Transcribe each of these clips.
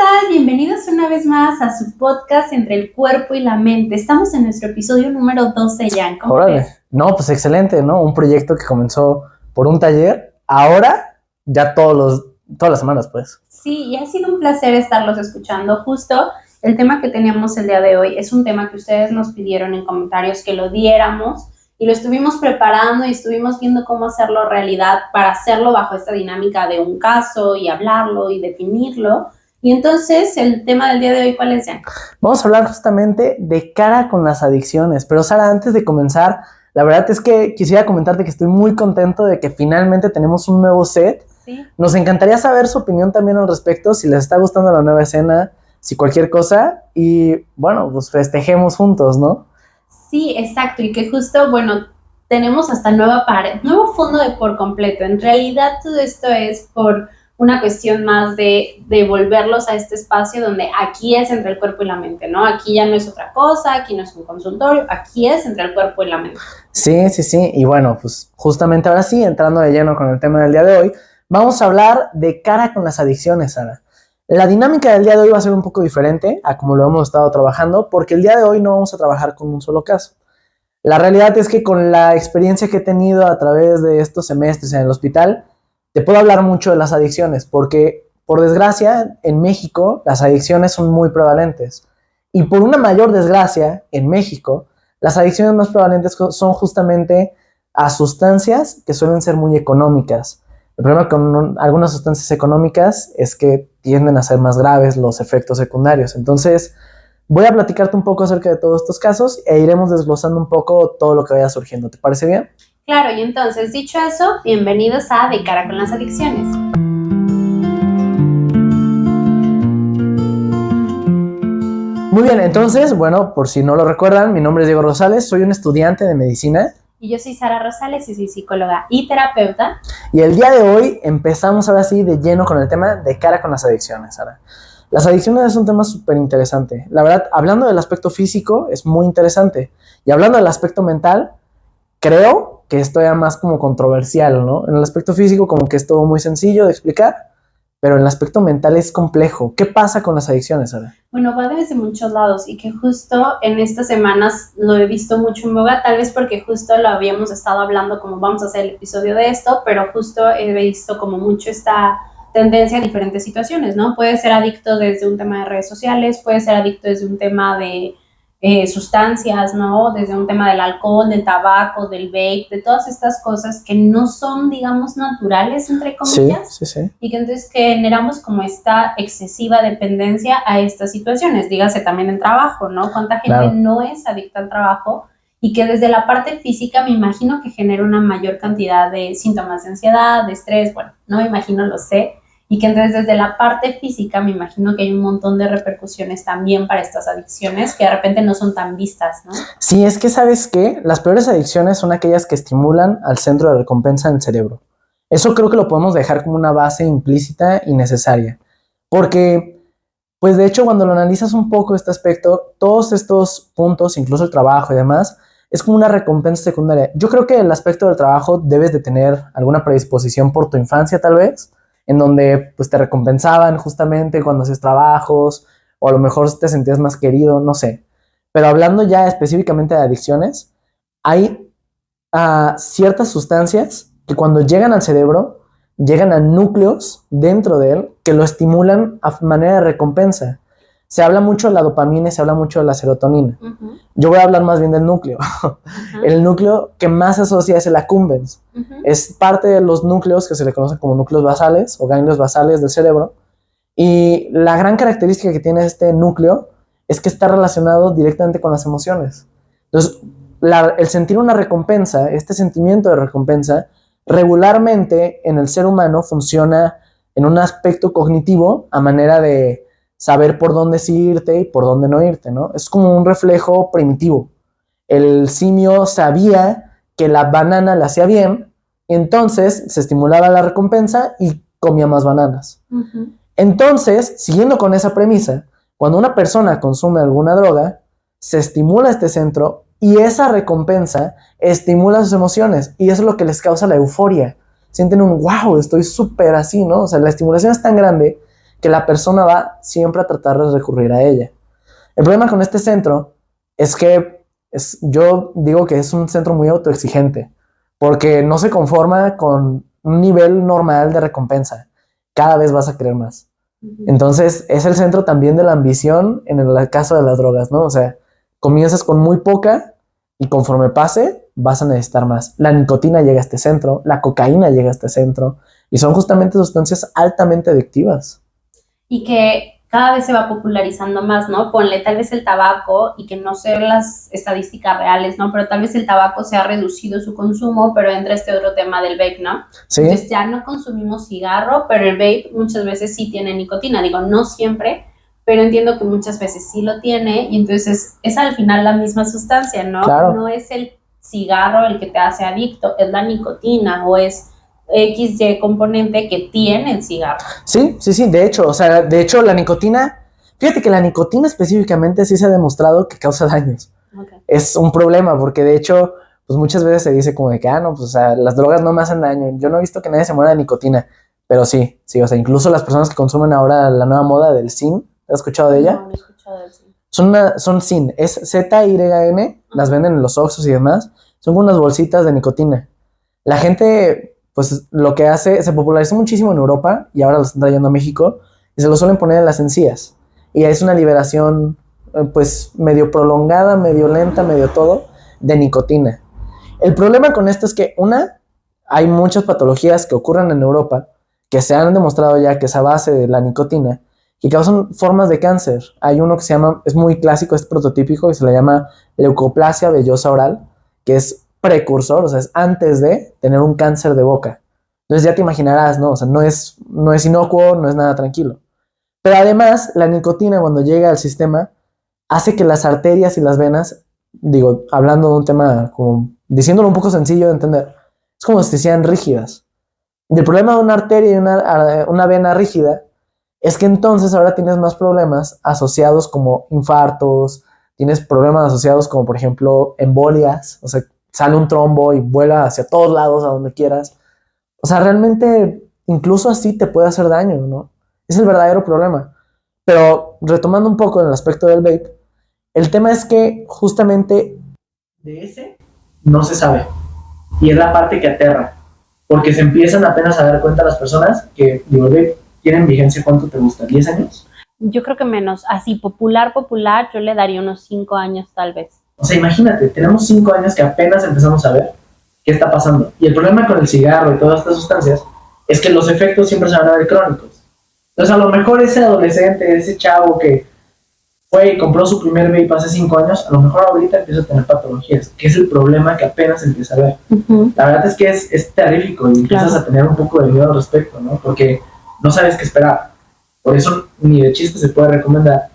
tal? Bienvenidos una vez más a su podcast Entre el Cuerpo y la Mente. Estamos en nuestro episodio número 12 ya. ¿Cómo ves? No, pues excelente, ¿no? Un proyecto que comenzó por un taller, ahora ya todas las semanas, pues. Sí, y ha sido un placer estarlos escuchando. Justo el tema que teníamos el día de hoy es un tema que ustedes nos pidieron en comentarios que lo diéramos y lo estuvimos preparando y estuvimos viendo cómo hacerlo realidad para hacerlo bajo esta dinámica de un caso y hablarlo y definirlo. Y entonces, el tema del día de hoy, ¿cuál es, Jan? Vamos a hablar justamente de cara con las adicciones. Pero Sara, antes de comenzar, la verdad es que quisiera comentarte que estoy muy contento de que finalmente tenemos un nuevo set. Sí. Nos encantaría saber su opinión también al respecto, si les está gustando la nueva escena, si cualquier cosa. Y bueno, pues festejemos juntos, ¿no? Sí, exacto. Y que justo, bueno, tenemos hasta nueva pared, nuevo fondo de por completo. En realidad, todo esto es por una cuestión más de volverlos a este espacio donde aquí es entre el cuerpo y la mente, ¿no? Aquí ya no es otra cosa, aquí no es un consultorio, aquí es entre el cuerpo y la mente. Sí. Y bueno, pues justamente ahora sí, entrando de lleno con el tema del día de hoy, vamos a hablar de cara con las adicciones, Sara. La dinámica del día de hoy va a ser un poco diferente a como lo hemos estado trabajando, porque el día de hoy no vamos a trabajar con un solo caso. La realidad es que con la experiencia que he tenido a través de estos semestres en el hospital, te puedo hablar mucho de las adicciones, porque por desgracia en México las adicciones son muy prevalentes. Y por una mayor desgracia en México, las adicciones más prevalentes son justamente a sustancias que suelen ser muy económicas. El problema con algunas sustancias económicas es que tienden a ser más graves los efectos secundarios. Entonces, voy a platicarte un poco acerca de todos estos casos e iremos desglosando un poco todo lo que vaya surgiendo. ¿Te parece bien? Claro, y entonces, dicho eso, bienvenidos a De Cara con las Adicciones. Muy bien, entonces, bueno, por si no lo recuerdan, mi nombre es Diego Rosales, soy un estudiante de medicina. Y yo soy Sara Rosales y soy psicóloga y terapeuta. Y el día de hoy empezamos ahora sí de lleno con el tema de cara con las adicciones, Sara. Las adicciones es un tema súper interesante. La verdad, hablando del aspecto físico, es muy interesante. Y hablando del aspecto mental, creo que esto ya más como controversial, ¿no? En el aspecto físico como que es todo muy sencillo de explicar, pero en el aspecto mental es complejo. ¿Qué pasa con las adicciones, Sara? Bueno, va desde muchos lados y que justo en estas semanas lo he visto mucho en boga, tal vez porque justo lo habíamos estado hablando como vamos a hacer el episodio de esto, pero justo he visto como mucho esta tendencia a diferentes situaciones, ¿no? Puede ser adicto desde un tema de redes sociales, puede ser adicto desde un tema de sustancias, ¿no? Desde un tema del alcohol, del tabaco, del vape, de todas estas cosas que no son, digamos, naturales, entre comillas. Sí. Y que entonces generamos como esta excesiva dependencia a estas situaciones, dígase también en trabajo, ¿no? ¿Cuánta gente Claro. no es adicta al trabajo? Y que desde la parte física me imagino que genera una mayor cantidad de síntomas de ansiedad, de estrés, bueno, no me imagino, lo sé, y que entonces desde la parte física me imagino que hay un montón de repercusiones también para estas adicciones que de repente no son tan vistas, ¿no? Sí, es que ¿sabes qué? Las peores adicciones son aquellas que estimulan al centro de recompensa en el cerebro. Eso creo que lo podemos dejar como una base implícita y necesaria. Porque, pues de hecho, cuando lo analizas un poco este aspecto, todos estos puntos, incluso el trabajo y demás, es como una recompensa secundaria. Yo creo que el aspecto del trabajo debes de tener alguna predisposición por tu infancia, tal vez, en donde pues te recompensaban justamente cuando hacías trabajos, o a lo mejor te sentías más querido, no sé. Pero hablando ya específicamente de adicciones, hay ciertas sustancias que cuando llegan al cerebro, llegan a núcleos dentro de él que lo estimulan a manera de recompensa. Se habla mucho de la dopamina y se habla mucho de la serotonina. Uh-huh. Yo voy a hablar más bien del núcleo. Uh-huh. El núcleo que más se asocia es el accumbens. Uh-huh. Es parte de los núcleos que se le conocen como núcleos basales o ganglios basales del cerebro. Y la gran característica que tiene este núcleo es que está relacionado directamente con las emociones. Entonces, el sentir una recompensa, este sentimiento de recompensa, regularmente en el ser humano funciona en un aspecto cognitivo a manera de saber por dónde sí irte y por dónde no irte, ¿no? Es como un reflejo primitivo. El simio sabía que la banana le hacía bien, entonces se estimulaba la recompensa y comía más bananas. Uh-huh. Entonces, siguiendo con esa premisa, cuando una persona consume alguna droga, se estimula este centro y esa recompensa estimula sus emociones y eso es lo que les causa la euforia. Sienten un wow, estoy súper así, ¿no? O sea, la estimulación es tan grande que la persona va siempre a tratar de recurrir a ella. El problema con este centro es que yo digo que es un centro muy autoexigente, porque no se conforma con un nivel normal de recompensa. Cada vez vas a querer más. Entonces, es el centro también de la ambición en el caso de las drogas, ¿no? O sea, comienzas con muy poca y conforme pase, vas a necesitar más. La nicotina llega a este centro, la cocaína llega a este centro, y son justamente sustancias altamente adictivas. Y que cada vez se va popularizando más, ¿no? Ponle tal vez el tabaco, y que no sé las estadísticas reales, ¿no? Pero tal vez el tabaco se ha reducido su consumo, pero entra este otro tema del vape, ¿no? ¿Sí? Entonces ya no consumimos cigarro, pero el vape muchas veces sí tiene nicotina. Digo, no siempre, pero entiendo que muchas veces sí lo tiene, y entonces es al final la misma sustancia, ¿no? Claro. No es el cigarro el que te hace adicto, es la nicotina o es XY componente que tiene el cigarro. Sí, de hecho la nicotina, fíjate que la nicotina específicamente sí se ha demostrado que causa daños. Okay. Es un problema porque de hecho, pues muchas veces se dice como de que, no, pues o sea, las drogas no me hacen daño. Yo no he visto que nadie se muera de nicotina, pero sí, o sea, incluso las personas que consumen ahora la nueva moda del Zyn, ¿has escuchado de ella? No he escuchado del Zyn. Son Zyn, es ZYN, las venden en los Oxxos y demás, son unas bolsitas de nicotina. La gente, pues lo que hace, se popularizó muchísimo en Europa y ahora lo están trayendo a México y se lo suelen poner en las encías. Y es una liberación, pues medio prolongada, medio lenta, medio todo, de nicotina. El problema con esto es que, hay muchas patologías que ocurren en Europa que se han demostrado ya que es a base de la nicotina, que causan formas de cáncer. Hay uno que se llama, es muy clásico, es prototípico, que se le llama leucoplasia vellosa oral, que es precursor, o sea, es antes de tener un cáncer de boca. Entonces ya te imaginarás, ¿no? O sea, no es inocuo, no es nada tranquilo. Pero además, la nicotina cuando llega al sistema hace que las arterias y las venas, digo, hablando de un tema como, diciéndolo un poco sencillo de entender, es como si sean rígidas. Y el problema de una arteria y una vena rígida es que entonces ahora tienes más problemas asociados como infartos, tienes problemas asociados como por ejemplo embolias, o sea, sale un trombo y vuela hacia todos lados, a donde quieras. O sea, realmente incluso así te puede hacer daño, ¿no? Es el verdadero problema. Pero retomando un poco en el aspecto del vape, el tema es que justamente de ese no se sabe. Y es la parte que aterra. Porque se empiezan apenas a dar cuenta las personas que, digo, vape tienen vigencia, ¿cuánto te gusta? ¿10 años? Yo creo que menos. Así, popular, yo le daría unos 5 años tal vez. O sea, imagínate, tenemos 5 años que apenas empezamos a ver qué está pasando. Y el problema con el cigarro y todas estas sustancias es que los efectos siempre se van a ver crónicos. Entonces, a lo mejor ese adolescente, ese chavo que fue y compró su primer vape hace 5 años, a lo mejor ahorita empieza a tener patologías, que es el problema que apenas empieza a ver. Uh-huh. La verdad es que es terrífico y empiezas a tener un poco de miedo al respecto, ¿no? Porque no sabes qué esperar. Por eso ni de chiste se puede recomendar,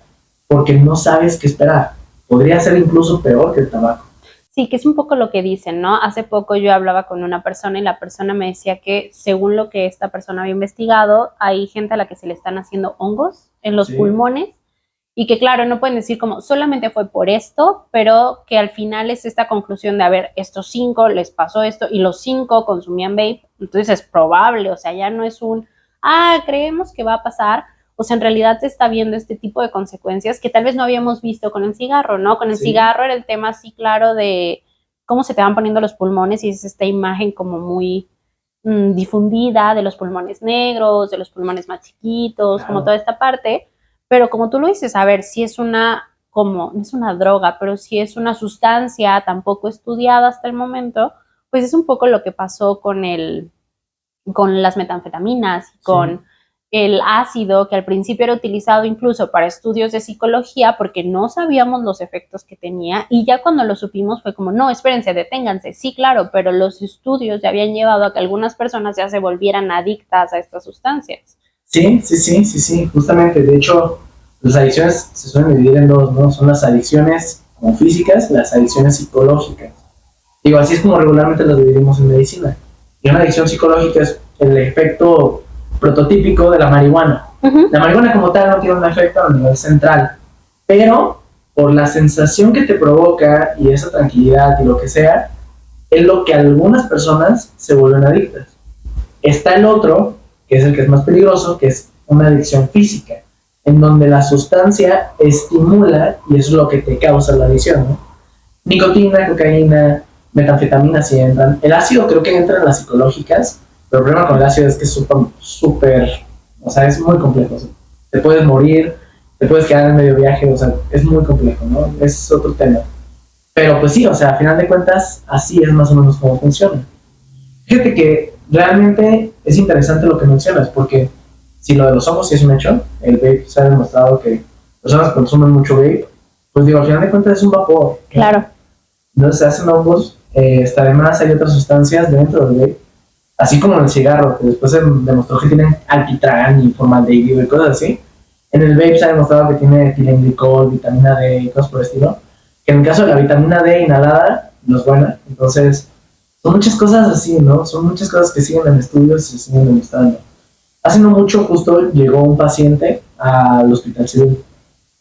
porque no sabes qué esperar. Podría ser incluso peor que el tabaco. Sí, que es un poco lo que dicen, ¿no? Hace poco yo hablaba con una persona y la persona me decía que según lo que esta persona había investigado, hay gente a la que se le están haciendo hongos en los pulmones y que claro, no pueden decir como solamente fue por esto, pero que al final es esta conclusión de, a ver, estos 5 les pasó esto y los 5 consumían vape, entonces es probable, o sea, ya no es creemos que va a pasar. O sea, en realidad se está viendo este tipo de consecuencias que tal vez no habíamos visto con el cigarro, ¿no? Con el cigarro era el tema así claro de cómo se te van poniendo los pulmones y es esta imagen como muy difundida de los pulmones negros, de los pulmones más chiquitos, como toda esta parte. Pero como tú lo dices, a ver, si es no es una droga, pero si es una sustancia tan poco estudiada hasta el momento, pues es un poco lo que pasó con las metanfetaminas, con el ácido, que al principio era utilizado incluso para estudios de psicología porque no sabíamos los efectos que tenía y ya cuando lo supimos fue como, no, espérense, deténganse, sí, claro, pero los estudios ya habían llevado a que algunas personas ya se volvieran adictas a estas sustancias. Sí, justamente, de hecho, las adicciones se suelen dividir en dos, ¿no? Son las adicciones como físicas y las adicciones psicológicas. Digo, así es como regularmente las dividimos en medicina. Y una adicción psicológica es el efecto prototípico de la marihuana. Uh-huh. La marihuana como tal no tiene un efecto a nivel central, pero por la sensación que te provoca y esa tranquilidad y lo que sea, es lo que algunas personas se vuelven adictas. Está el otro, que es el que es más peligroso, que es una adicción física, en donde la sustancia estimula y es lo que te causa la adicción, ¿no? Nicotina, cocaína, metanfetamina sí entran. El ácido creo que entra en las psicológicas, pero el problema con el ácido es que es súper, o sea, es muy complejo. O sea, te puedes morir, te puedes quedar en medio viaje, o sea, es muy complejo, ¿no? Es otro tema. Pero pues sí, o sea, a final de cuentas, así es más o menos como funciona. Fíjate que realmente es interesante lo que mencionas, porque si lo de los hongos sí es un hecho, el vape se ha demostrado que personas que consumen mucho vape, pues digo, al final de cuentas es un vapor. Claro. Entonces se hacen hongos, además hay otras sustancias dentro del vape, así como en el cigarro, que después se demostró que tienen alquitrán y formaldehído y cosas así. En el vape se ha demostrado que tiene etilenglicol, vitamina D y cosas por el estilo. Que en el caso de la vitamina D inhalada no es buena, entonces son muchas cosas así, ¿no? Son muchas cosas que siguen en estudios y se siguen demostrando. Hace no mucho justo llegó un paciente al hospital civil.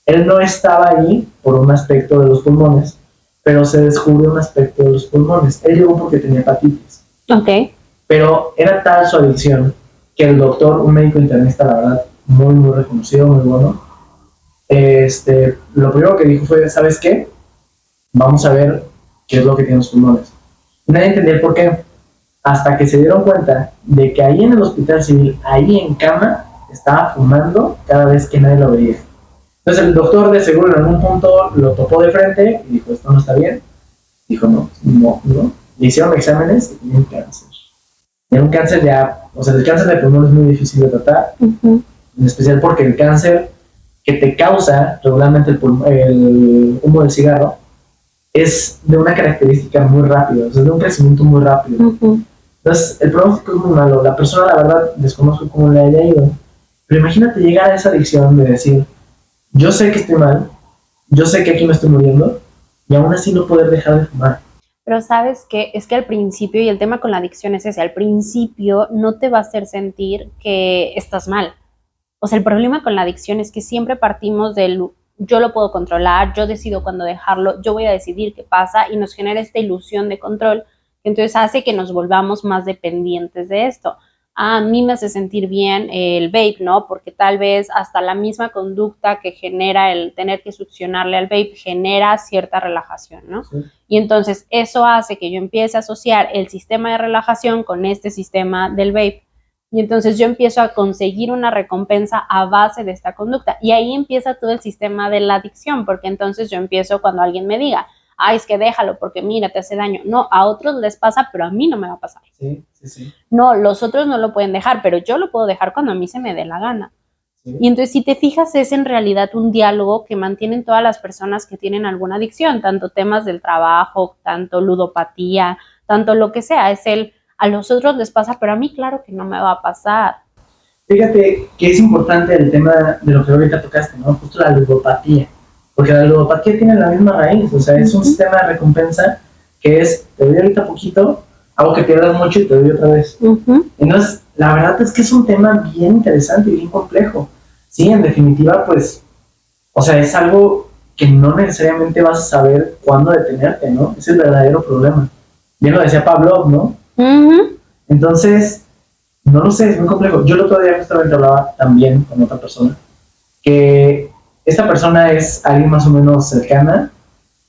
Él no estaba ahí por un aspecto de los pulmones, pero se descubrió un aspecto de los pulmones. Él llegó porque tenía hepatitis. Ok. Pero era tal su adicción que el doctor, un médico internista, la verdad, muy, muy reconocido, muy bueno, lo primero que dijo fue, ¿sabes qué? Vamos a ver qué es lo que tienen los pulmones. Y nadie entendía el por qué, hasta que se dieron cuenta de que ahí en el hospital civil, ahí en cama, estaba fumando cada vez que nadie lo veía. Entonces el doctor de seguro en algún punto lo topó de frente y dijo, esto no está bien. Dijo, no, no, no. Le hicieron exámenes y tenía un cáncer. Tenía un cáncer ya, o sea, el cáncer de pulmón es muy difícil de tratar, en especial porque el cáncer que te causa regularmente el humo del cigarro es de una característica muy rápida, o sea, es de un crecimiento muy rápido. Entonces, el pronóstico es muy malo. La persona, la verdad, desconozco cómo le haya ido. Pero imagínate llegar a esa adicción de decir, yo sé que estoy mal, yo sé que aquí me estoy muriendo, y aún así no poder dejar de fumar. Pero sabes que es que al principio, y el tema con la adicción es ese, al principio no te va a hacer sentir que estás mal. O sea, el problema con la adicción es que siempre partimos del yo lo puedo controlar, yo decido cuándo dejarlo, yo voy a decidir qué pasa y nos genera esta ilusión de control que entonces hace que nos volvamos más dependientes de esto. A mí me hace sentir bien el vape, ¿no? Porque tal vez hasta la misma conducta que genera el tener que succionarle al vape genera cierta relajación, ¿no? Sí. Y entonces eso hace que yo empiece a asociar el sistema de relajación con este sistema del vape. Y entonces yo empiezo a conseguir una recompensa a base de esta conducta. Y ahí empieza todo el sistema de la adicción, porque entonces yo empiezo cuando alguien me diga, ay, es que déjalo porque mira, te hace daño. No, a otros les pasa, pero a mí no me va a pasar. Sí, sí, sí. No, los otros no lo pueden dejar, pero yo lo puedo dejar cuando a mí se me dé la gana. Sí. Y entonces, si te fijas, es en realidad un diálogo que mantienen todas las personas que tienen alguna adicción, tanto temas del trabajo, tanto ludopatía, tanto lo que sea. Es el, a los otros les pasa, pero a mí claro que no me va a pasar. Fíjate que es importante el tema de lo que ahorita tocaste, ¿no? Justo la ludopatía. Porque la ludopatía tiene la misma raíz, o sea, es un sistema de recompensa que es, te doy ahorita poquito, hago que pierdas mucho y te doy otra vez. Entonces, la verdad es que es un tema bien interesante y bien complejo. Sí, en definitiva, pues, o sea, es algo que no necesariamente vas a saber cuándo detenerte, ¿no? Es el verdadero problema. Bien lo decía Pablo, ¿no? Entonces, no lo sé, es muy complejo. Yo el otro día justamente hablaba también con otra persona, que esta persona es alguien más o menos cercana,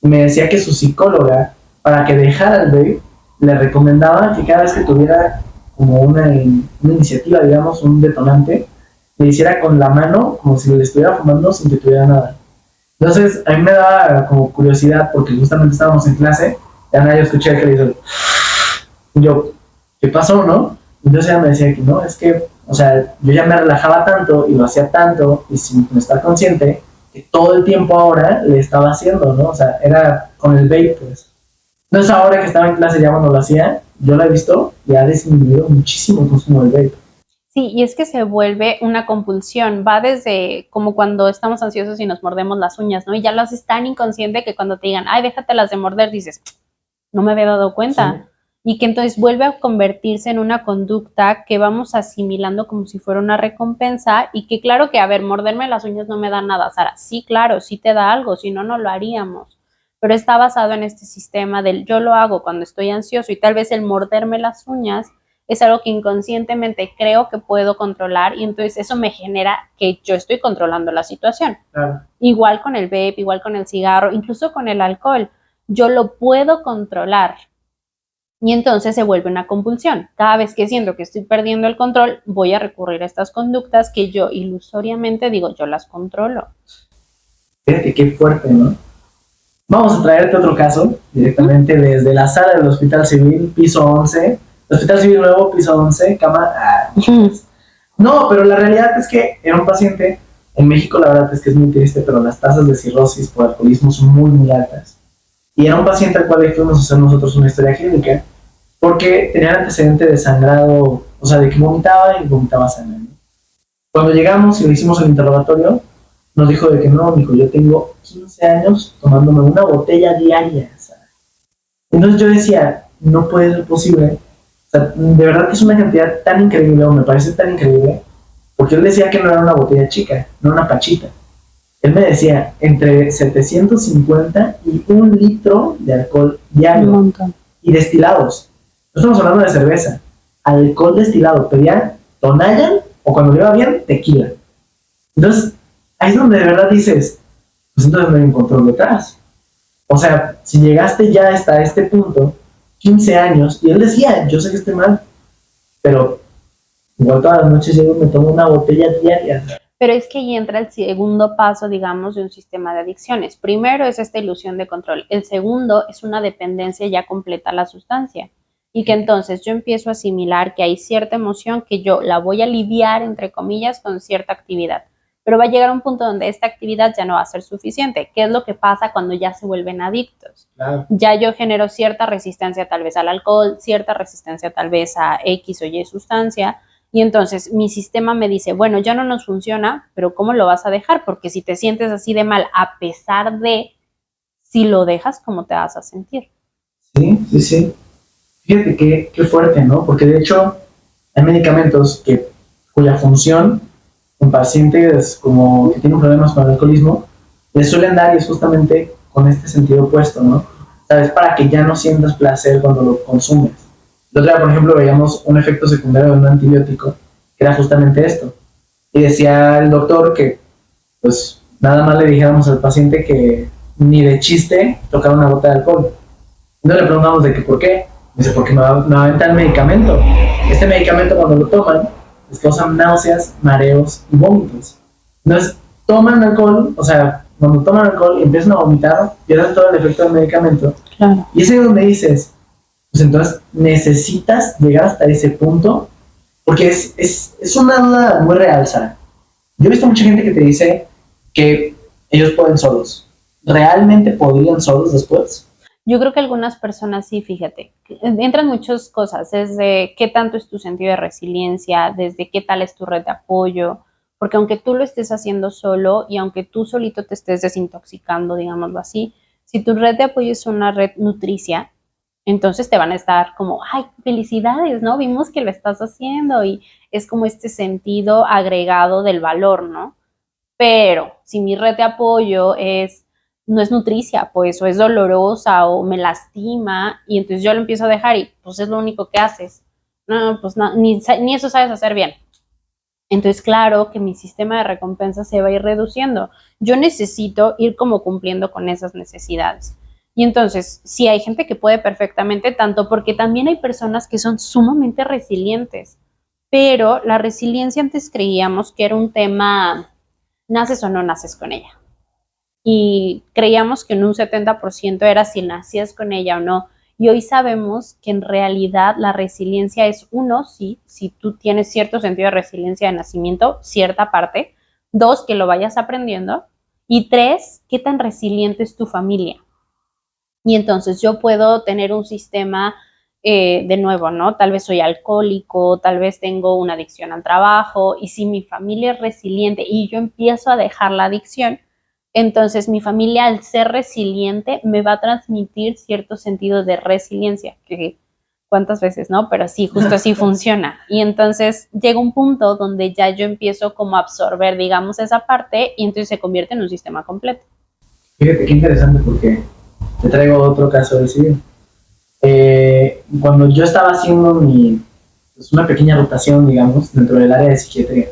y me decía que su psicóloga, para que dejara el vape, le recomendaba que cada vez que tuviera como una iniciativa, digamos, un detonante, le hiciera con la mano como si le estuviera fumando sin que tuviera nada. Entonces, a mí me daba como curiosidad, porque justamente estábamos en clase, y Ana, yo escuché que le hizo, y yo, ¿qué pasó, no? Entonces ella me decía que no, es que, o sea, yo ya me relajaba tanto y lo hacía tanto y sin estar consciente que todo el tiempo ahora le estaba haciendo, ¿no? O sea, era con el vape, pues. Entonces ahora que estaba en clase ya cuando lo hacía, yo lo he visto y ha disminuido muchísimo el consumo del vape. Sí, y es que se vuelve una compulsión, va desde como cuando estamos ansiosos y nos mordemos las uñas, ¿no? Y ya lo haces tan inconsciente que cuando te digan, ay, déjatelas de morder, dices, no me había dado cuenta. Sí. Y que entonces vuelve a convertirse en una conducta que vamos asimilando como si fuera una recompensa y que claro que, a ver, morderme las uñas no me da nada, Sara. Sí, claro, sí te da algo, si no, no lo haríamos. Pero está basado en este sistema del yo lo hago cuando estoy ansioso y tal vez el morderme las uñas es algo que inconscientemente creo que puedo controlar y entonces eso me genera que yo estoy controlando la situación. Claro. Igual con el vape, igual con el cigarro, incluso con el alcohol, yo lo puedo controlar. Y entonces se vuelve una compulsión. Cada vez que siento que estoy perdiendo el control, voy a recurrir a estas conductas que yo ilusoriamente digo, yo las controlo. Fíjate qué fuerte, ¿no? Vamos a traerte otro caso directamente desde la sala del Hospital Civil, piso 11. Hospital Civil Nuevo, piso 11, cama. No, pero la realidad es que era un paciente. En México, la verdad es que es muy triste, pero las tasas de cirrosis por alcoholismo son muy, muy altas. Y era un paciente al cual le fuimos a hacer nosotros una historia clínica porque tenía antecedente de sangrado, o sea, de que vomitaba y vomitaba sangre, ¿no? Cuando llegamos y le hicimos el interrogatorio, nos dijo de que no, mijo, yo tengo 15 años tomándome una botella diaria, ¿sabes? Entonces yo decía, no puede ser posible. O sea, de verdad que es una cantidad tan increíble, o me parece tan increíble, porque él decía que no era una botella chica, no una pachita. Él me decía, entre 750 y 1 litro de alcohol diario. Un montón. Y destilados. No estamos hablando de cerveza. Alcohol destilado. Pedían Tonayan o cuando le iba bien, tequila. Entonces, ahí es donde de verdad dices, pues entonces no hay un control detrás. O sea, si llegaste ya hasta este punto, 15 años, y él decía, yo sé que estoy mal, pero igual todas las noches llego y me tomo una botella diaria. Pero es que ahí entra el segundo paso, digamos, de un sistema de adicciones. Primero es esta ilusión de control. El segundo es una dependencia ya completa a la sustancia. Y que entonces yo empiezo a asimilar que hay cierta emoción que yo la voy a aliviar, entre comillas, con cierta actividad. Pero va a llegar un punto donde esta actividad ya no va a ser suficiente. ¿Qué es lo que pasa cuando ya se vuelven adictos? Claro. Ya yo genero cierta resistencia tal vez al alcohol, cierta resistencia tal vez a X o Y sustancia. Y entonces mi sistema me dice, bueno, ya no nos funciona, pero ¿cómo lo vas a dejar? Porque si te sientes así de mal, a pesar de, si lo dejas, ¿cómo te vas a sentir? Sí, sí, sí. Fíjate qué fuerte, ¿no? Porque de hecho hay medicamentos cuya función en pacientes como que tienen problemas con el alcoholismo les suelen dar y es justamente con este sentido opuesto, ¿no? ¿Sabes? Para que ya no sientas placer cuando lo consumes. La otra, por ejemplo, veíamos un efecto secundario de un antibiótico que era justamente esto. Y decía el doctor que, pues, nada más le dijéramos al paciente que ni de chiste tocara una gota de alcohol. Entonces le preguntamos de que por qué. Dice, porque me aventa el medicamento. Este medicamento cuando lo toman, les causan náuseas, mareos y vómitos. Entonces, toman alcohol, o sea, cuando toman alcohol y empiezan a vomitar, pierden todo el efecto del medicamento. Claro. Y es ahí donde dices, pues entonces necesitas llegar hasta ese punto, porque es una duda muy real, Sara. Yo he visto mucha gente que te dice que ellos pueden solos. ¿Realmente podrían solos después? Yo creo que algunas personas sí, fíjate, entran muchas cosas, desde qué tanto es tu sentido de resiliencia, desde qué tal es tu red de apoyo, porque aunque tú lo estés haciendo solo y aunque tú solito te estés desintoxicando, digámoslo así, si tu red de apoyo es una red nutricia, entonces te van a estar como, ay, felicidades, ¿no? Vimos que lo estás haciendo y es como este sentido agregado del valor, ¿no? Pero si mi red de apoyo no es nutricia, pues, o es dolorosa, o me lastima, y entonces yo lo empiezo a dejar y pues es lo único que haces. No, pues no, ni eso sabes hacer bien. Entonces, claro que mi sistema de recompensa se va a ir reduciendo. Yo necesito ir como cumpliendo con esas necesidades. Y entonces, sí hay gente que puede perfectamente, tanto porque también hay personas que son sumamente resilientes, pero la resiliencia antes creíamos que era un tema, naces o no naces con ella. Y creíamos que en un 70% era si nacías con ella o no. Y hoy sabemos que en realidad la resiliencia es uno, sí, si tú tienes cierto sentido de resiliencia de nacimiento, cierta parte. Dos, que lo vayas aprendiendo. Y tres, qué tan resiliente es tu familia. Y entonces yo puedo tener un sistema, de nuevo, ¿no? Tal vez soy alcohólico, tal vez tengo una adicción al trabajo. Y si mi familia es resiliente y yo empiezo a dejar la adicción, entonces mi familia, al ser resiliente, me va a transmitir cierto sentido de resiliencia, que cuántas veces, ¿no? Pero sí, justo así funciona. Y entonces llega un punto donde ya yo empiezo como a absorber, digamos, esa parte y entonces se convierte en un sistema completo. Fíjate qué interesante porque te traigo otro caso de civil. Cuando yo estaba haciendo es una pequeña rotación, digamos, dentro del área de psiquiatría.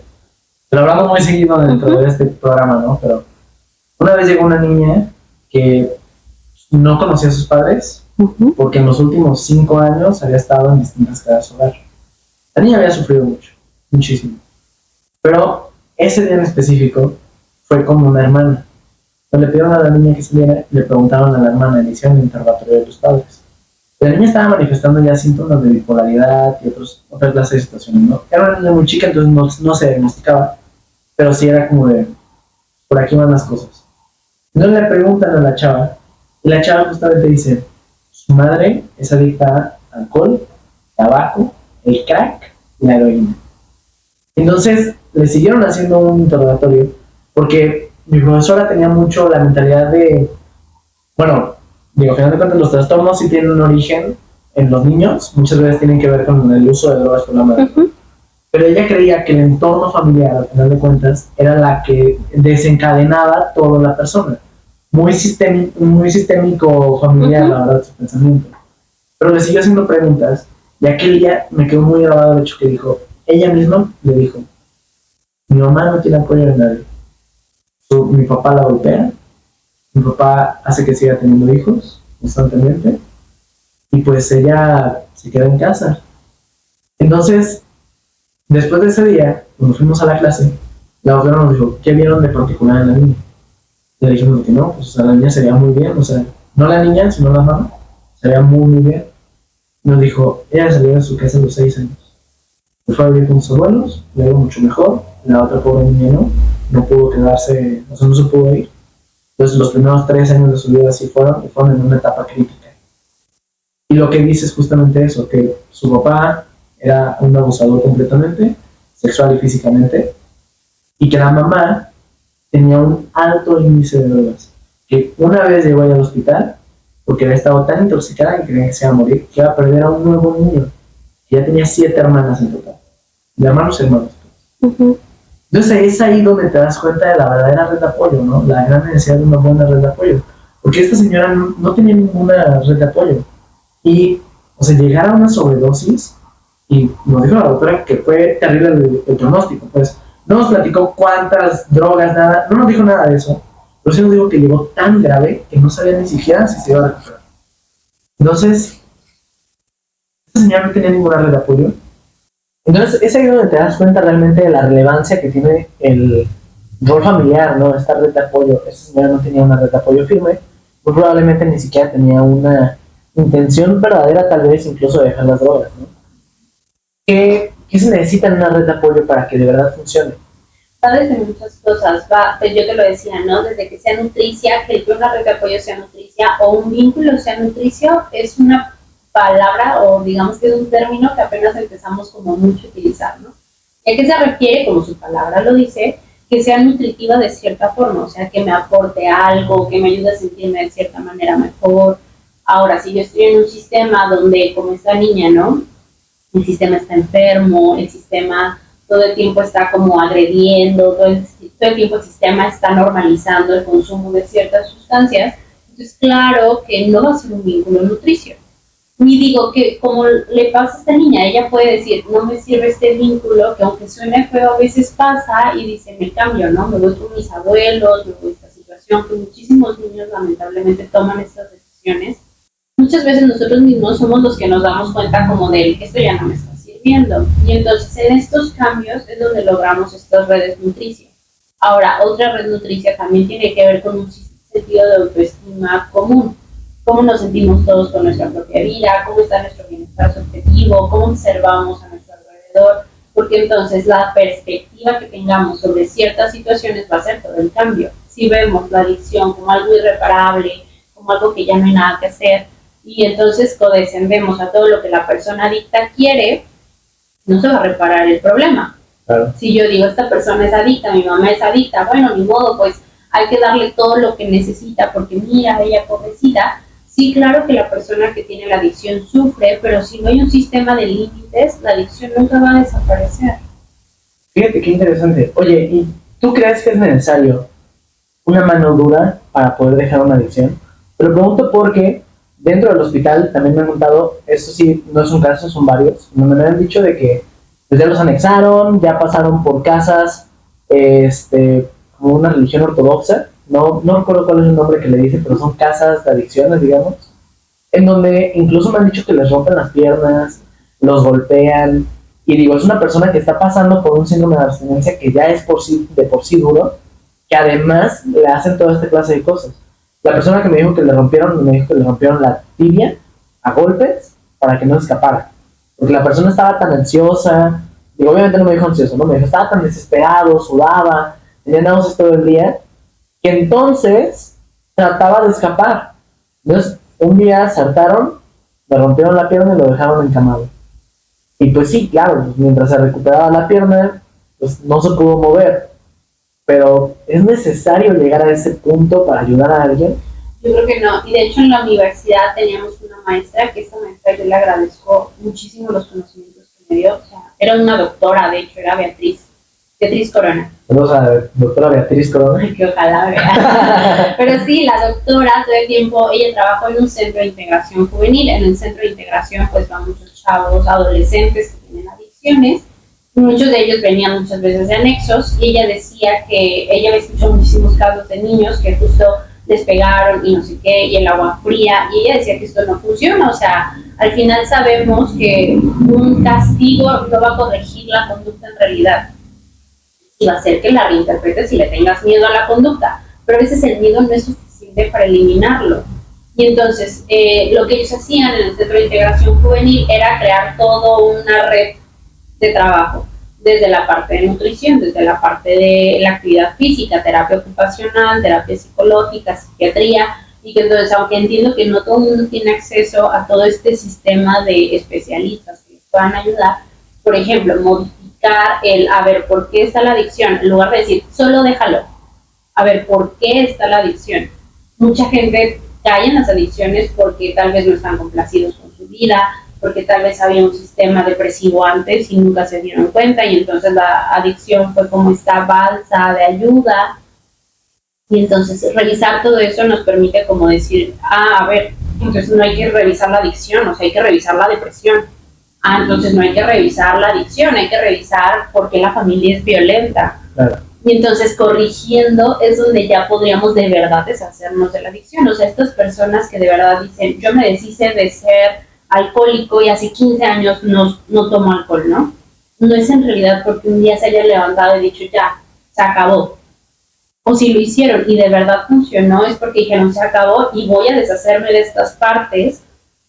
Lo hablamos muy seguido dentro de este programa, ¿no? Pero una vez llegó una niña que no conocía a sus padres porque en los últimos 5 años había estado en distintas casas hogar. La niña había sufrido mucho, muchísimo. Pero ese día en específico fue como una hermana. Cuando le pidieron a la niña que saliera, le preguntaron a la hermana, le hicieron el interrogatorio de los padres. La niña estaba manifestando ya síntomas de bipolaridad y otra clase de situaciones, ¿no? Era una niña muy chica, entonces no se diagnosticaba, pero sí era como de, por aquí van las cosas. Entonces le preguntan a la chava, y la chava justamente dice, su madre es adicta a alcohol, tabaco, el crack y la heroína. Entonces le siguieron haciendo un interrogatorio, porque mi profesora tenía mucho la mentalidad de, bueno, digo, al final de cuentas los trastornos sí tienen un origen en los niños, muchas veces tienen que ver con el uso de drogas por la madre. Pero ella creía que el entorno familiar, al final de cuentas, era la que desencadenaba toda la persona. Muy sistémico familiar, la verdad, su pensamiento. Pero le siguió haciendo preguntas, y aquel día me quedó muy grabado el hecho que dijo, ella misma le dijo, mi mamá no tiene apoyo de nadie. Mi papá la golpea, mi papá hace que siga teniendo hijos constantemente, y pues ella se queda en casa. Entonces, después de ese día, cuando fuimos a la clase, la doctora nos dijo, ¿qué vieron de particular en la niña? Le dijimos que no, pues o sea, la niña sería muy bien, o sea, no la niña, sino la mamá, sería muy bien. Nos dijo, ella salió de su casa a los 6 años. Se fue a vivir con sus abuelos, le iba mucho mejor, la otra pobre niña no pudo quedarse, o sea, no se pudo ir. Entonces los primeros 3 años de su vida sí fueron en una etapa crítica. Y lo que dice es justamente eso, que su papá era un abusador completamente, sexual y físicamente, y que la mamá tenía un alto índice de drogas, que una vez llegó al hospital porque había estado tan intoxicada que creía que se iba a morir, que iba a perder a un nuevo niño, que ya tenía 7 hermanas en total, de hermanos. Entonces es ahí donde te das cuenta de la verdadera red de apoyo, ¿no? La gran necesidad de una buena red de apoyo, porque esta señora no tenía ninguna red de apoyo, y, o sea, llegar a una sobredosis, y nos dijo la doctora que fue terrible el pronóstico, pues no nos platicó cuántas drogas, nada, no nos dijo nada de eso, pero sí nos dijo que llegó tan grave que no sabía ni siquiera si se iba a recuperar. Entonces, esta señora no tenía ninguna red de apoyo. Entonces, es ahí donde te das cuenta realmente de la relevancia que tiene el rol familiar, ¿no? Esta red de apoyo. Esta señora no tenía una red de apoyo firme, muy probablemente ni siquiera tenía una intención verdadera, tal vez incluso de dejar las drogas, ¿no? ¿Qué se necesita en una red de apoyo para que de verdad funcione? Va desde muchas cosas, pues yo te lo decía, ¿no? Desde que sea nutricia, que una red de apoyo sea nutricia o un vínculo sea nutricio, es una palabra o digamos que es un término que apenas empezamos como mucho a utilizar, ¿no? ¿A qué se refiere? Como su palabra lo dice, que sea nutritiva de cierta forma, o sea, que me aporte algo, que me ayude a sentirme de cierta manera mejor. Ahora, si yo estoy en un sistema donde, como esta niña, ¿no? El sistema está enfermo, el sistema todo el tiempo está como agrediendo, todo el tiempo el sistema está normalizando el consumo de ciertas sustancias, entonces claro que no va a ser un vínculo nutricio. Ni digo que como le pasa a esta niña, ella puede decir, no me sirve este vínculo, que aunque suene feo a veces pasa y dice, me cambio, ¿no? Me voy con mis abuelos, me voy a esta situación, que muchísimos niños lamentablemente toman estas decisiones. Muchas veces nosotros mismos somos los que nos damos cuenta como de esto ya no me está sirviendo. Y entonces en estos cambios es donde logramos estas redes nutricias. Ahora, otra red nutricia también tiene que ver con un sentido de autoestima común. Cómo nos sentimos todos con nuestra propia vida, cómo está nuestro bienestar subjetivo, cómo observamos a nuestro alrededor, porque entonces la perspectiva que tengamos sobre ciertas situaciones va a ser todo el cambio. Si vemos la adicción como algo irreparable, como algo que ya no hay nada que hacer, y entonces condescendemos a todo lo que la persona adicta quiere, no se va a reparar el problema. Claro. Si yo digo, esta persona es adicta, mi mamá es adicta, bueno, ni modo, pues hay que darle todo lo que necesita, porque mira, ella pobrecita. Sí, claro que la persona que tiene la adicción sufre, pero si no hay un sistema de límites, la adicción nunca va a desaparecer. Fíjate qué interesante. Oye, ¿y tú crees que es necesario una mano dura para poder dejar una adicción? Te lo pregunto porque dentro del hospital también me han contado, esto sí, no es un caso, son varios, donde me han dicho de que pues, ya los anexaron, ya pasaron por casas, como una religión ortodoxa, no recuerdo cuál es el nombre que le dice, pero son casas de adicciones, digamos, en donde incluso me han dicho que les rompen las piernas, los golpean, y digo, es una persona que está pasando por un síndrome de abstinencia que ya es de por sí duro, que además le hacen toda esta clase de cosas. La persona que me dijo que le rompieron la tibia a golpes para que no escapara. Porque la persona estaba tan ansiosa, digo, obviamente no me dijo ansioso, ¿no? Me dijo, estaba tan desesperado, sudaba, tenía náuseas todo el día, que entonces trataba de escapar. Entonces, un día saltaron, le rompieron la pierna y lo dejaron encamado. Y pues sí, claro, pues mientras se recuperaba la pierna, pues no se pudo mover. Pero ¿es necesario llegar a ese punto para ayudar a alguien? Yo creo que no. Y de hecho en la universidad teníamos una maestra, que esta maestra yo le agradezco muchísimo los conocimientos que me dio. O sea, era una doctora, de hecho, era Beatriz Corona. Vamos a ver, doctora Beatriz Corona. Ay, que ojalá vea. Pero sí, la doctora todo el tiempo, ella trabajó en un centro de integración juvenil. En el centro de integración pues van muchos chavos, adolescentes que tienen adicciones. Muchos de ellos venían muchas veces de anexos y ella decía que ella había escuchado muchísimos casos de niños que justo les pegaron y no sé qué, y el agua fría, y ella decía que esto no funciona. O sea, al final sabemos que un castigo no va a corregir la conducta en realidad, y va a hacer que la reinterpretes y le tengas miedo a la conducta, pero a veces el miedo no es suficiente para eliminarlo. Y entonces lo que ellos hacían en el centro de integración juvenil era crear toda una red de trabajo, desde la parte de nutrición, desde la parte de la actividad física, terapia ocupacional, terapia psicológica, psiquiatría, y que entonces, aunque entiendo que no todo el mundo tiene acceso a todo este sistema de especialistas que les puedan ayudar, por ejemplo, modificar a ver, ¿por qué está la adicción? En lugar de decir, solo déjalo, a ver, ¿por qué está la adicción? Mucha gente cae en las adicciones porque tal vez no están complacidos con su vida, porque tal vez había un sistema depresivo antes y nunca se dieron cuenta, y entonces la adicción fue como esta balsa de ayuda. Y entonces revisar todo eso nos permite como decir, a ver, entonces no hay que revisar la adicción, o sea, hay que revisar la depresión. Entonces no hay que revisar la adicción, hay que revisar por qué la familia es violenta. Claro. Y entonces corrigiendo es donde ya podríamos de verdad deshacernos de la adicción. O sea, estas personas que de verdad dicen, yo me deshice de ser alcohólico y hace 15 años no tomo alcohol, ¿no? No es en realidad porque un día se haya levantado y dicho, ya, se acabó. O si lo hicieron y de verdad funcionó, es porque dijeron, se acabó y voy a deshacerme de estas partes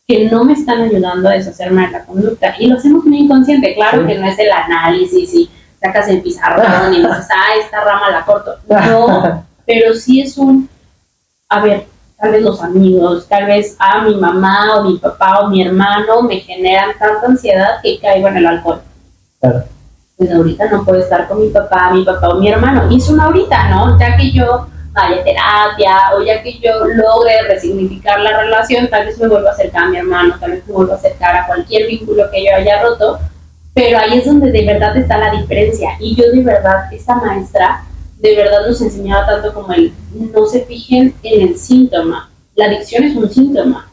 que no me están ayudando a deshacerme de la conducta. Y lo hacemos muy inconsciente, claro, sí. Que no es el análisis y sacas el pizarrón y dices, esta rama la corto. No, pero sí es a ver, tal vez los amigos, tal vez mi mamá o mi papá o mi hermano me generan tanta ansiedad que caigo en el alcohol. Claro. Pues ahorita no puedo estar con mi papá o mi hermano. Y es una ahorita, ¿no? Ya que yo vaya a terapia o ya que yo logre resignificar la relación, tal vez me vuelva a acercar a mi hermano, tal vez me vuelva a acercar a cualquier vínculo que yo haya roto, pero ahí es donde de verdad está la diferencia. Y yo de verdad, esta maestra de verdad nos enseñaba tanto como el no se fijen en el síntoma. La adicción es un síntoma.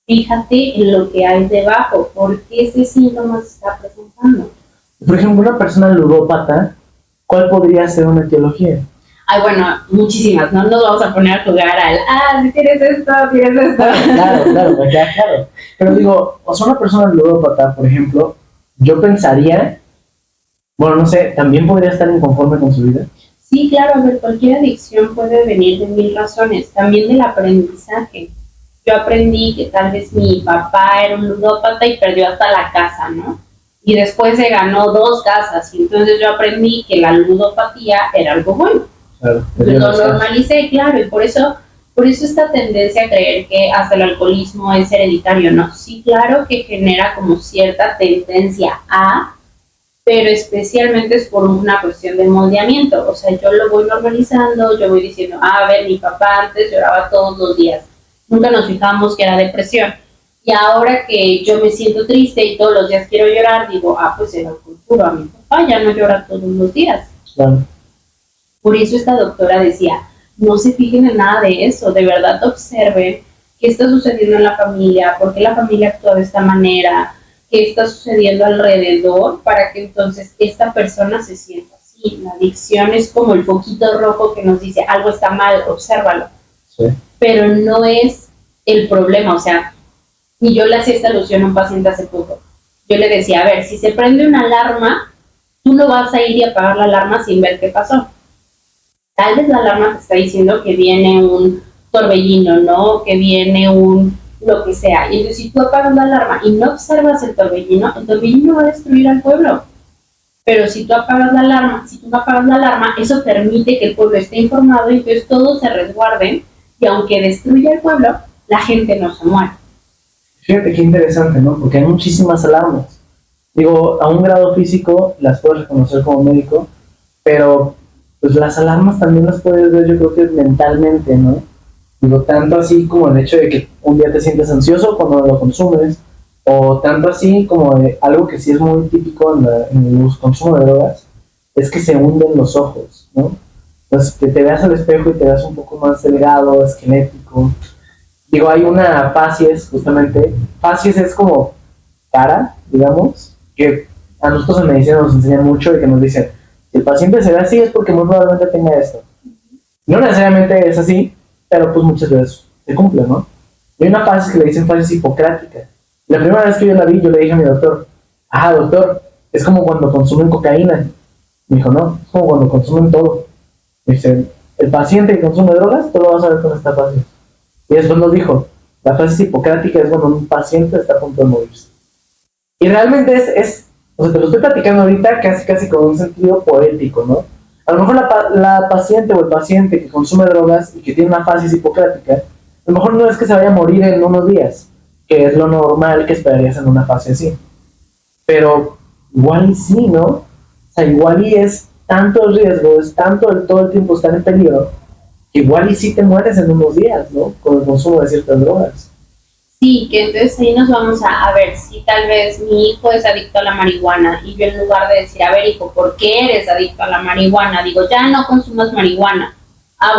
Fíjate en lo que hay debajo, por qué ese síntoma se está presentando. Por ejemplo, una persona ludópata, ¿cuál podría ser una etiología? Bueno, muchísimas, no nos vamos a poner a jugar si tienes esto, Claro, me queda claro. Pero digo, o sea, una persona ludópata, por ejemplo, yo pensaría, bueno, no sé, ¿también podría estar inconforme con su vida? Sí, claro, a ver, cualquier adicción puede venir de 1000 razones, también del aprendizaje. Yo aprendí que tal vez mi papá era un ludópata y perdió hasta la casa, ¿no? Y después se ganó 2 casas, y entonces yo aprendí que la ludopatía era algo bueno. Claro, lo normalicé, claro, y por eso esta tendencia a creer que hasta el alcoholismo es hereditario, ¿no? Sí, claro que genera como cierta tendencia pero especialmente es por una cuestión de moldeamiento. O sea, yo lo voy normalizando, yo voy diciendo, a ver, mi papá antes lloraba todos los días, nunca nos fijamos que era depresión, y ahora que yo me siento triste y todos los días quiero llorar, digo, pues era cultura, mi papá ya no llora todos los días. Claro. Por eso esta doctora decía, no se fijen en nada de eso, de verdad observen qué está sucediendo en la familia, por qué la familia actúa de esta manera, qué está sucediendo alrededor para que entonces esta persona se sienta así. La adicción es como el foquito rojo que nos dice algo está mal, obsérvalo. Sí. Pero no es el problema, o sea, y yo le hacía esta alusión a un paciente hace poco. Yo le decía, a ver, si se prende una alarma, tú no vas a ir y apagar la alarma sin ver qué pasó. Tal vez la alarma te está diciendo que viene un torbellino, ¿no? Que viene un lo que sea. Y entonces si tú apagas la alarma y no observas el torbellino va a destruir al pueblo. Pero si tú apagas la alarma, eso permite que el pueblo esté informado y entonces todos se resguarden y aunque destruya el pueblo, la gente no se muere. Fíjate qué interesante, ¿no? Porque hay muchísimas alarmas. Digo, a un grado físico las puedes reconocer como médico, pero pues las alarmas también las puedes ver, yo creo que mentalmente, ¿no? Digo, tanto así como el hecho de que un día te sientes ansioso cuando lo consumes, o tanto así como algo que sí es muy típico en el consumo de drogas, es que se hunden los ojos, ¿no? Entonces, que te veas al espejo y te veas un poco más delgado, esquelético. Digo, hay una facies, justamente. Facies es como cara, digamos, que a nosotros en medicina nos enseñan mucho y que nos dicen, si el paciente se ve así es porque muy probablemente tenga esto. No necesariamente es así, pero pues muchas veces se cumple, ¿no? Hay una facies que le dicen facies hipocrática. La primera vez que yo la vi, yo le dije a mi doctor, doctor, es como cuando consumen cocaína. Me dijo, no, es como cuando consumen todo. Me dice, el paciente que consume drogas, tú lo vas a ver con esta facies. Y después nos dijo, la facies hipocrática es cuando un paciente está a punto de morirse. Y realmente o sea, te lo estoy platicando ahorita casi con un sentido poético, ¿no? A lo mejor la paciente o el paciente que consume drogas y que tiene una facies hipocrática, a lo mejor no es que se vaya a morir en unos días, que es lo normal que esperarías en una fase así. Pero igual y sí, ¿no? O sea, igual y es tanto el riesgo, es tanto todo el tiempo estar en peligro, que igual y sí te mueres en unos días, ¿no? Con el consumo de ciertas drogas. Sí, que entonces ahí nos vamos a ver si tal vez mi hijo es adicto a la marihuana y yo en lugar de decir, a ver hijo, ¿por qué eres adicto a la marihuana? Digo, ya no consumas marihuana.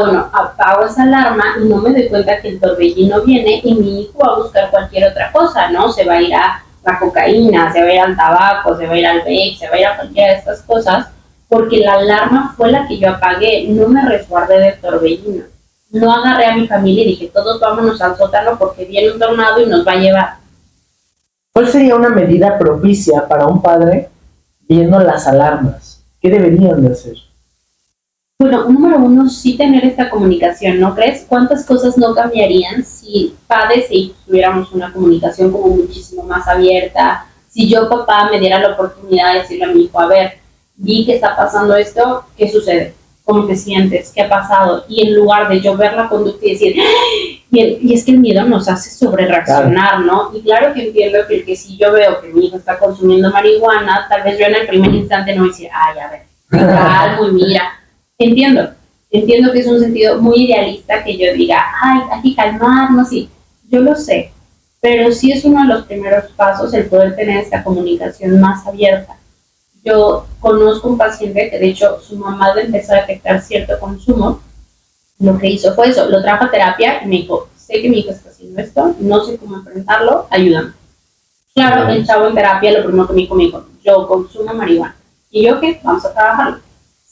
Bueno, apago esa alarma y no me doy cuenta que el torbellino viene y mi hijo va a buscar cualquier otra cosa, ¿no? Se va a ir a la cocaína, se va a ir al tabaco, se va a ir al vape, se va a ir a cualquiera de estas cosas, porque la alarma fue la que yo apagué, no me resguardé del torbellino. No agarré a mi familia y dije, todos vámonos al sótano porque viene un tornado y nos va a llevar. ¿Cuál sería una medida propicia para un padre viendo las alarmas? ¿Qué deberían de hacer? Bueno, número uno, sí tener esta comunicación, ¿no crees? ¿Cuántas cosas no cambiarían si padres e hijos tuviéramos una comunicación como muchísimo más abierta? Si yo, papá, me diera la oportunidad de decirle a mi hijo, a ver, vi que está pasando esto, ¿qué sucede? ¿Cómo te sientes? ¿Qué ha pasado? Y en lugar de yo ver la conducta y decir, y es que el miedo nos hace sobre reaccionar, ¿no? Y claro que entiendo que si yo veo que mi hijo está consumiendo marihuana, tal vez yo en el primer instante no voy a decir, a ver, calmo y mira. Entiendo que es un sentido muy idealista que yo diga, hay que calmarnos, y yo lo sé, pero sí es uno de los primeros pasos el poder tener esta comunicación más abierta. Yo conozco un paciente que de hecho su mamá empezó a detectar cierto consumo, lo que hizo fue eso, lo trajo a terapia y me dijo, sé que mi hijo está haciendo esto, no sé cómo enfrentarlo, ayúdame. Claro, el chavo en terapia lo primero que me dijo, yo consumo marihuana. Y yo, ¿qué? Vamos a trabajarlo.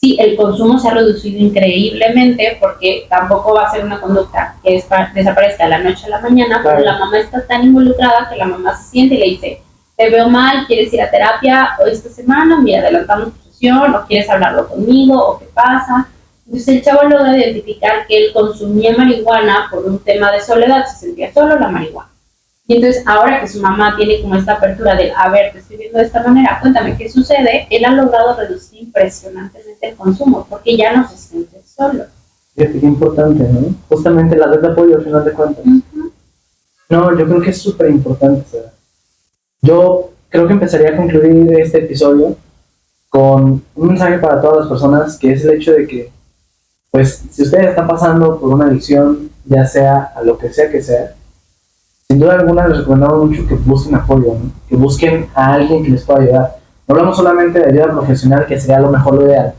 Sí, el consumo se ha reducido increíblemente porque tampoco va a ser una conducta que desaparezca de la noche a la mañana, claro. Pero la mamá está tan involucrada que la mamá se siente y le dice, te veo mal, ¿quieres ir a terapia esta semana? Mira, adelantamos tu sesión, o quieres hablarlo conmigo, o qué pasa. Entonces el chavo logra identificar que él consumía marihuana por un tema de soledad, se sentía solo, la marihuana. Y entonces ahora que su mamá tiene como esta apertura de, a ver, te estoy viendo de esta manera, cuéntame qué sucede, él ha logrado reducir impresionantemente el consumo, porque ya no se siente solo. Fíjate qué importante, ¿no? Justamente la red de apoyo al final de cuentas. Uh-huh. No, yo creo que es súper importante, ¿sabes? Yo creo que empezaría a concluir este episodio con un mensaje para todas las personas, que es el hecho de que, pues, si ustedes están pasando por una adicción, ya sea a lo que sea, sin duda alguna les recomendamos mucho que busquen apoyo, ¿no? Que busquen a alguien que les pueda ayudar. No hablamos solamente de ayuda profesional, que sería lo mejor, lo ideal,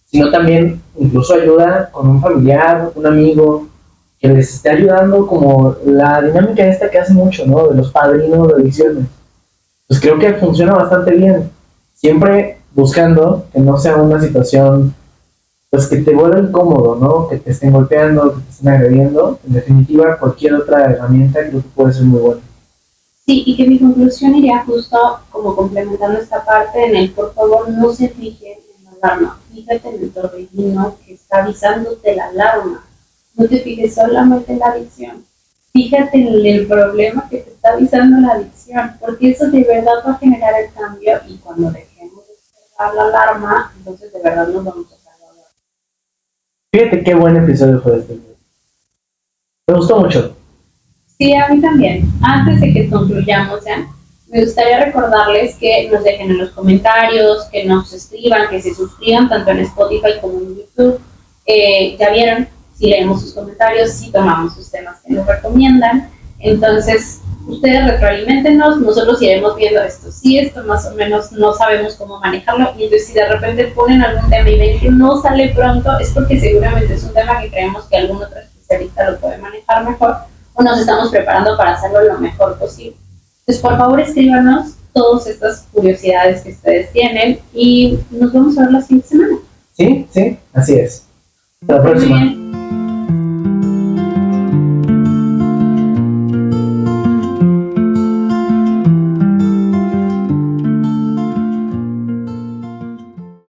sino también incluso ayuda con un familiar, un amigo, que les esté ayudando como la dinámica esta que hace mucho, ¿no? De los padrinos de adicciones. Pues creo que funciona bastante bien. Siempre buscando que no sea una situación pues que te vuelva incómodo, ¿no? Que te estén golpeando, que te estén agrediendo. En definitiva, cualquier otra herramienta creo que puede ser muy buena. Sí, y que mi conclusión iría justo como complementando esta parte en el, por favor, no se fijen en la alarma. Fíjate en el torbellino que está avisándote la alarma. No te fijes solamente en la adicción. Fíjate en el problema que te está avisando la adicción, porque eso de verdad va a generar el cambio y cuando dejemos de observar la alarma, entonces de verdad nos vamos a salvar. Fíjate qué buen episodio fue este. Me gustó mucho. Sí, a mí también. Antes de que concluyamos, ¿ya? Me gustaría recordarles que nos dejen en los comentarios, que nos escriban, que se suscriban tanto en Spotify como en YouTube. Ya vieron, si leemos sus comentarios, si tomamos sus temas que nos recomiendan. Entonces, ustedes retroalimentenos, nosotros iremos viendo esto. Sí, esto más o menos no sabemos cómo manejarlo. Y entonces, si de repente ponen algún tema y ven que no sale pronto, es porque seguramente es un tema que creemos que algún otro especialista lo puede manejar mejor o nos estamos preparando para hacerlo lo mejor posible. Entonces, por favor, escríbanos todas estas curiosidades que ustedes tienen y nos vamos a ver la siguiente semana. Sí, así es. Hasta la próxima.